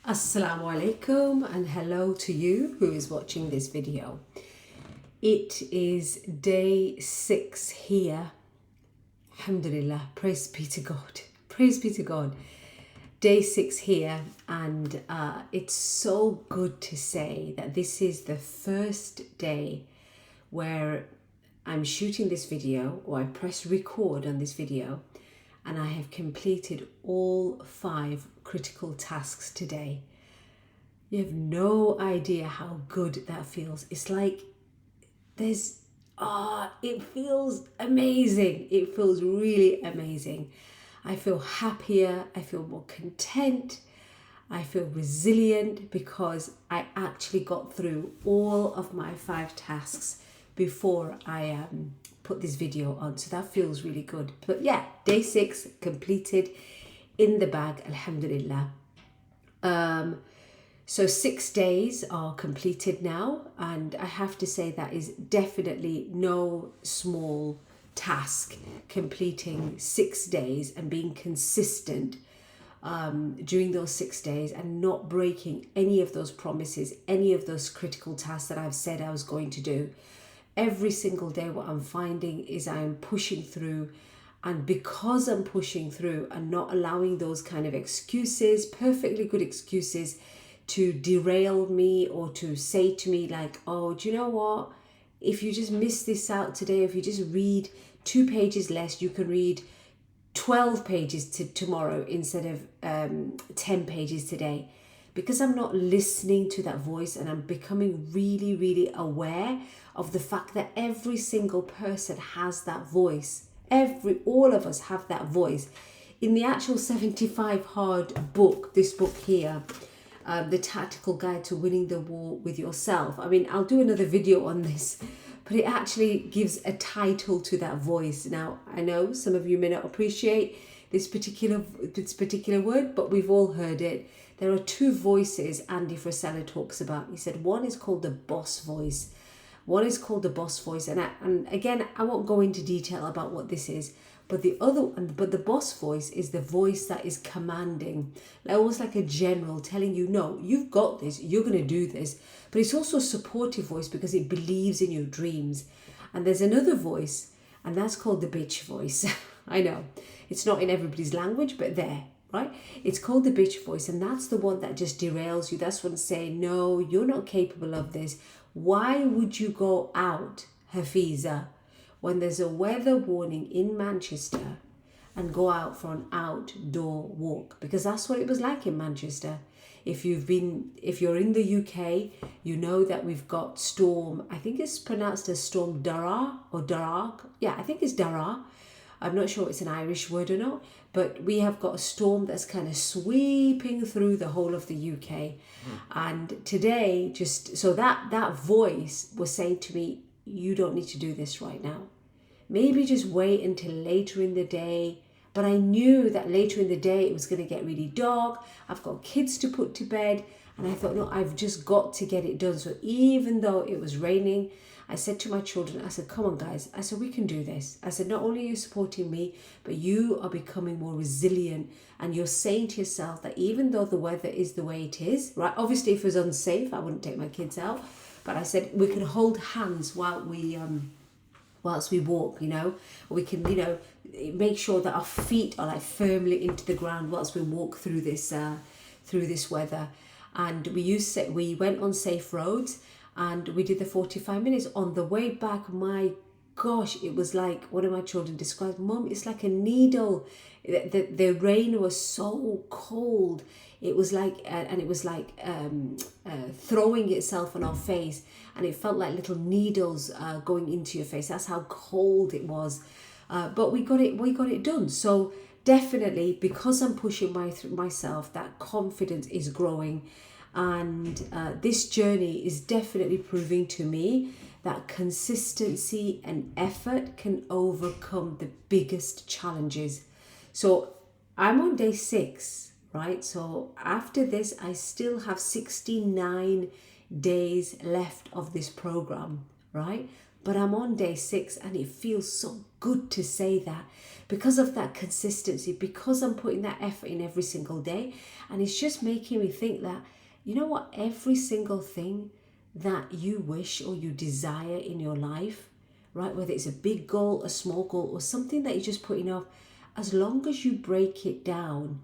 Assalamu alaikum and hello to you who is watching this video. It is day 6 here. Alhamdulillah, praise be to God. Praise be to God. Day 6 here, and it's so good to say that this is the first day where I'm shooting this video, or I press record on this video, and I have completed all 5 critical tasks today. You have no idea how good that feels. It's like it feels amazing. It feels really amazing. I feel happier, I feel more content, I feel resilient because I actually got through all of my 5 tasks before I put this video on. So that feels really good. But yeah, day 6 completed, in the bag, alhamdulillah. So 6 days are completed now, and I have to say that is definitely no small task, completing 6 days and being consistent during those 6 days and not breaking any of those promises, any of those critical tasks that I've said I was going to do. Every single day what I'm finding is I'm pushing through, and because I'm pushing through and not allowing those kind of excuses, perfectly good excuses, to derail me or to say to me like, oh, do you know what? If you just miss this out today, if you just read 2 pages less, you can read 12 pages tomorrow instead of 10 pages today. Because I'm not listening to that voice, and I'm becoming really, really aware of the fact that every single person has that voice. All of us have that voice. In the actual 75 hard book, this book here, the Tactical Guide to Winning the War with Yourself. I mean, I'll do another video on this, but it actually gives a title to that voice. Now, I know some of you may not appreciate this particular word, but we've all heard it. There are 2 voices Andy Frisella talks about. He said one is called the boss voice. One is called the boss voice, and again, I won't go into detail about what this is. But the boss voice is the voice that is commanding, almost like a general telling you, no, you've got this, you're going to do this. But it's also a supportive voice because it believes in your dreams. And there's another voice, and that's called the bitch voice. I know, it's not in everybody's language, but there, right? It's called the bitch voice, and that's the one that just derails you. That's one saying, no, you're not capable of this. Why would you go out, Hafiza, when there's a weather warning in Manchester, and go out for an outdoor walk? Because that's what it was like in Manchester. If you're in the UK, you know that we've got storm, I think it's pronounced as storm Dara or Darak. Yeah, I think it's Dara. I'm not sure it's an Irish word or not, but we have got a storm that's kind of sweeping through the whole of the UK. And today, that voice was saying to me, you don't need to do this right now. Maybe just wait until later in the day. But I knew that later in the day it was going to get really dark. I've got kids to put to bed. And I thought, no, I've just got to get it done. So even though it was raining, I said to my children, I said, come on, guys. I said, we can do this. I said, not only are you supporting me, but you are becoming more resilient. And you're saying to yourself that even though the weather is the way it is, right? Obviously, if it was unsafe, I wouldn't take my kids out. But I said, we can hold hands whilst we walk, we can, make sure that our feet are like firmly into the ground whilst we walk through this weather. And we went on safe roads, and we did the 45 minutes. On the way back, my gosh, it was like one of my children described, Mum, it's like a needle. The rain was so cold. It was like, throwing itself on our face, and it felt like little needles going into your face. That's how cold it was. But we got it done. So definitely, because I'm pushing myself, that confidence is growing. And this journey is definitely proving to me that consistency and effort can overcome the biggest challenges. So I'm on day 6, right? So after this, I still have 69 days left of this program, right? but I'm on day 6 and it feels so good to say that because of that consistency, because I'm putting that effort in every single day. And it's just making me think that, you know what, every single thing that you wish or you desire in your life, right, whether it's a big goal, a small goal, or something that you're just putting off, as long as you break it down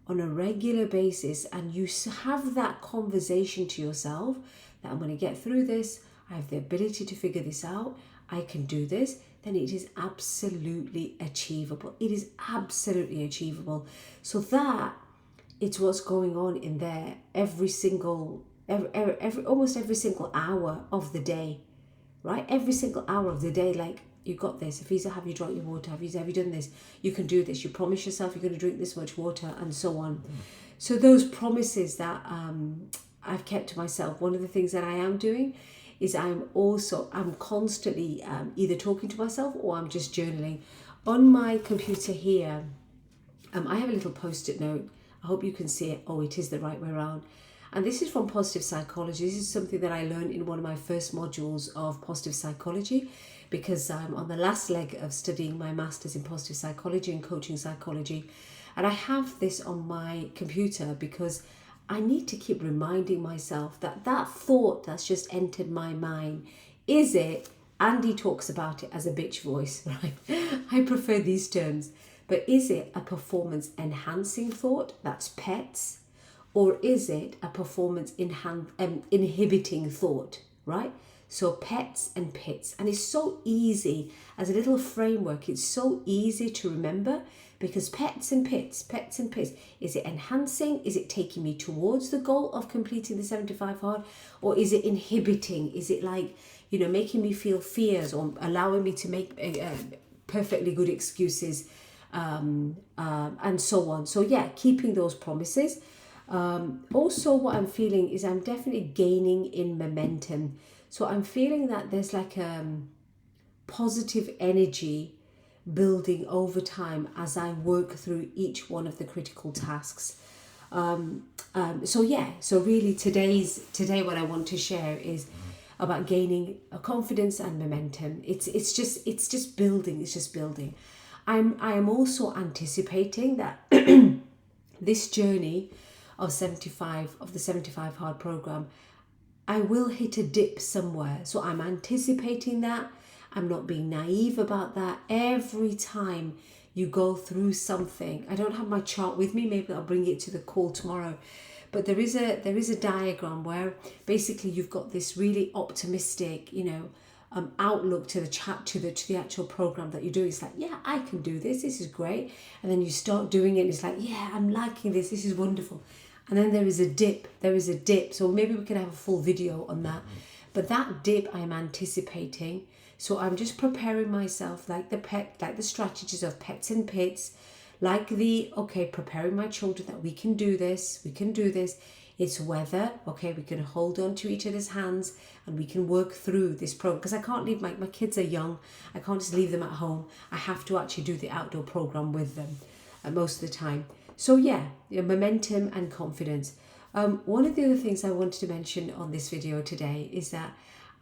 on a regular basis and you have that conversation to yourself that I'm going to get through this, I have the ability to figure this out, I can do this, then it is absolutely achievable. It is absolutely achievable. So that it's what's going on in there almost every single hour of the day, right? Every single hour of the day, like, you got this. Afiza, have you drunk your water? Have you done this? You can do this. You promise yourself you're going to drink this much water, and so on. So those promises that I've kept to myself, one of the things that I am doing is I'm constantly either talking to myself or I'm just journaling. On my computer here, I have a little post-it note. I hope you can see it. Oh, it is the right way around. And this is from positive psychology. This is something that I learned in one of my first modules of positive psychology, because I'm on the last leg of studying my master's in positive psychology and coaching psychology. And I have this on my computer because I need to keep reminding myself that that thought that's just entered my mind, is it, Andy talks about it as a bitch voice, right? I prefer these terms. But is it a performance enhancing thought, that's pets, or is it a performance inhibiting thought, right? So pets and pits. And it's so easy as a little framework. It's so easy to remember, because pets and pits. Is it enhancing? Is it taking me towards the goal of completing the 75 hard? Or is it inhibiting? Is it like, making me feel fears or allowing me to make perfectly good excuses and so on? So yeah, keeping those promises. Also what I'm feeling is I'm definitely gaining in momentum. So I'm feeling that there's like positive energy building over time as I work through each one of the critical tasks. So really today what I want to share is about gaining a confidence and momentum. It's just building. I am also anticipating that this journey of the 75 hard program, I will hit a dip somewhere. So I'm anticipating that. I'm not being naive about that. Every time you go through something, I don't have my chart with me, maybe I'll bring it to the call tomorrow, but there is a diagram where basically you've got this really optimistic, outlook to the actual program that you're doing. It's like, yeah, I can do this. This is great. And then you start doing it. And it's like, yeah, I'm liking this. This is wonderful. And then there is a dip. So maybe we can have a full video on that. But that dip I'm anticipating. So I'm just preparing myself like the strategies of pets and pits, preparing my children that we can do this. It's whether, we can hold on to each other's hands and we can work through this program. Because I can't leave, my kids are young. I can't just leave them at home. I have to actually do the outdoor program with them most of the time. So yeah, momentum and confidence. One of the other things I wanted to mention on this video today is that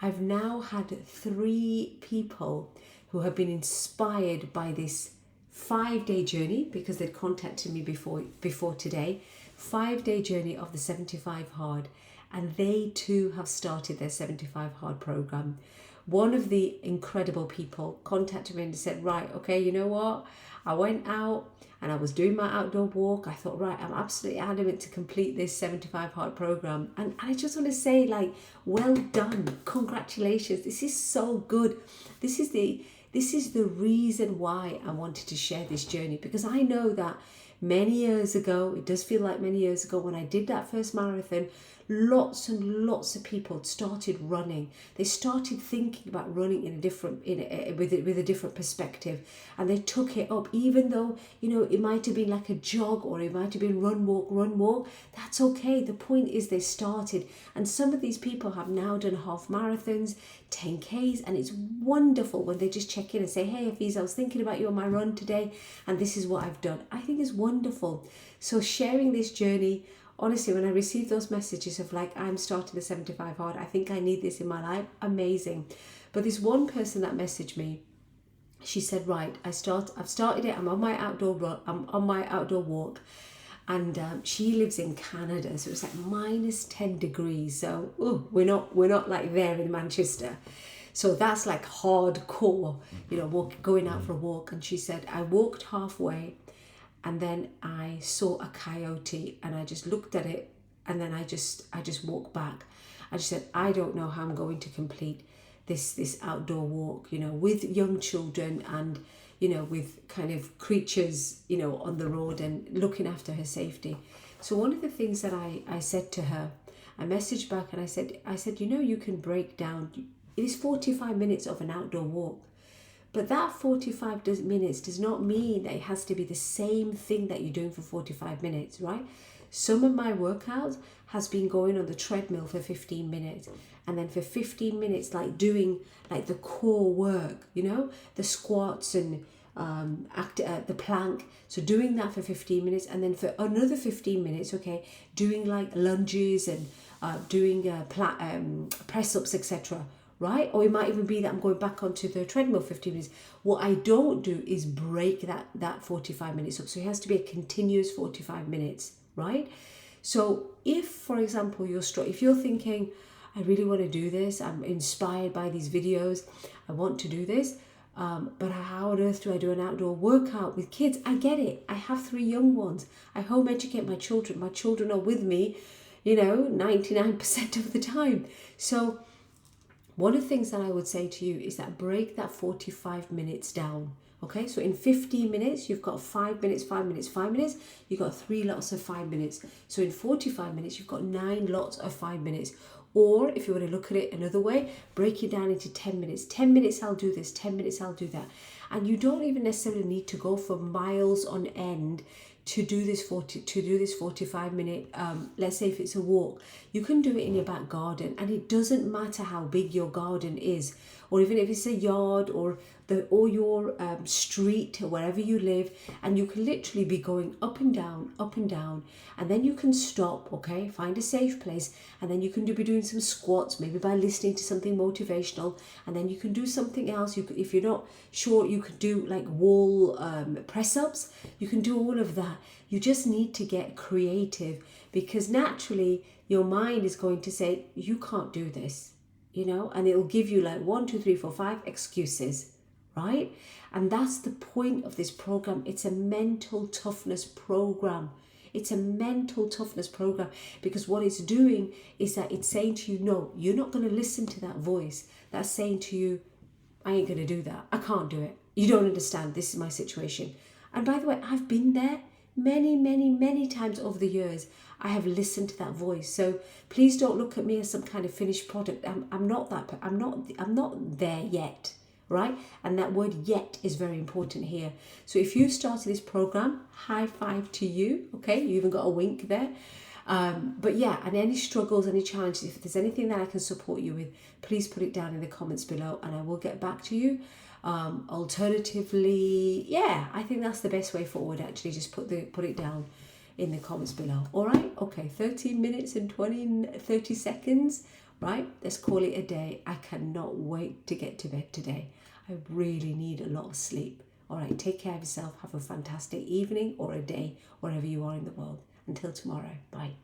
I've now had 3 people who have been inspired by this 5-day journey, because they'd contacted me before today. 5-day journey of the 75 hard, and they too have started their 75 hard program. One of the incredible people contacted me and said, right, okay, you know what, I went out and I was doing my outdoor walk. I thought, right, I'm absolutely adamant to complete this 75 hard program. And I just want to say, like, well done, congratulations. This is so good. This is the reason why I wanted to share this journey, because I know that many years ago, it does feel like many years ago, when I did that first marathon, lots and lots of people started running. They started thinking about running with a different perspective, and they took it up, even though it might have been like a jog, or it might have been run walk. That's okay. The point is they started, and some of these people have now done half marathons, 10Ks, and it's wonderful when they just check in and say, hey Afiza, I was thinking about you on my run today and this is what I've done. I think it's wonderful. So sharing this journey, honestly, when I receive those messages of like, I'm starting the 75 hard, I think I need this in my life, amazing. But this one person that messaged me, she said, right, I've started it. I'm on my outdoor walk, and she lives in Canada, so it's like minus 10 degrees. So we're not like there in Manchester. So that's like hardcore, going out for a walk. And she said, I walked halfway, and then I saw a coyote, and I just looked at it, and then I just walked back. And she said, I don't know how I'm going to complete this outdoor walk, with young children and, with kind of creatures, on the road, and looking after her safety. So one of the things that I said to her, I messaged back, and I said, you can break down, it is 45 minutes of an outdoor walk. But that 45 minutes does not mean that it has to be the same thing that you're doing for 45 minutes, right? Some of my workouts has been going on the treadmill for 15 minutes, and then for 15 minutes, like doing like the core work, the squats and the plank. So doing that for 15 minutes, and then for another 15 minutes, doing like lunges and doing press-ups, etc. Right? Or it might even be that I'm going back onto the treadmill 15 minutes. What I don't do is break that 45 minutes up. So it has to be a continuous 45 minutes, right? So if, for example, if you're thinking, I really want to do this, I'm inspired by these videos, I want to do this, but how on earth do I do an outdoor workout with kids? I get it. I have 3 young ones. I home educate my children. My children are with me, 99% of the time. So one of the things that I would say to you is that break that 45 minutes down. Okay, so in 15 minutes, you've got 5 minutes, 5 minutes, 5 minutes. You've got 3 lots of 5 minutes. So in 45 minutes, you've got 9 lots of 5 minutes. Or if you want to look at it another way, break it down into 10 minutes. 10 minutes, I'll do this. 10 minutes, I'll do that. And you don't even necessarily need to go for miles on end to do this 45 minute, let's say if it's a walk. You can do it in your back garden, and it doesn't matter how big your garden is, or even if it's a yard or your street or wherever you live, and you can literally be going up and down, and then you can stop, find a safe place, and then you can be doing some squats, maybe by listening to something motivational, and then you can do something else. If you're not sure, you could do like wall press-ups. You can do all of that. You just need to get creative, because naturally your mind is going to say, you can't do this, and it'll give you like 1, 2, 3, 4, 5 excuses, right? And that's the point of this program. It's a mental toughness program. It's a mental toughness program, because what it's doing is that it's saying to you, no, you're not going to listen to that voice that's saying to you, I ain't going to do that. I can't do it. You don't understand. This is my situation. And by the way, I've been there many, many, many times over the years. I have listened to that voice. So please don't look at me as some kind of finished product. I'm not there yet, right? And that word yet is very important here. So if you started this program, high five to you. You even got a wink there. But yeah, and any struggles, any challenges, if there's anything that I can support you with, please put it down in the comments below, and I will get back to you. Alternatively, I think that's the best way forward. Actually, just put it down in the comments below. All right, 13 minutes and 30 seconds, right? Let's call it a day. I cannot wait to get to bed today. I really need a lot of sleep. All right, take care of yourself. Have a fantastic evening or a day, wherever you are in the world. Until tomorrow, bye.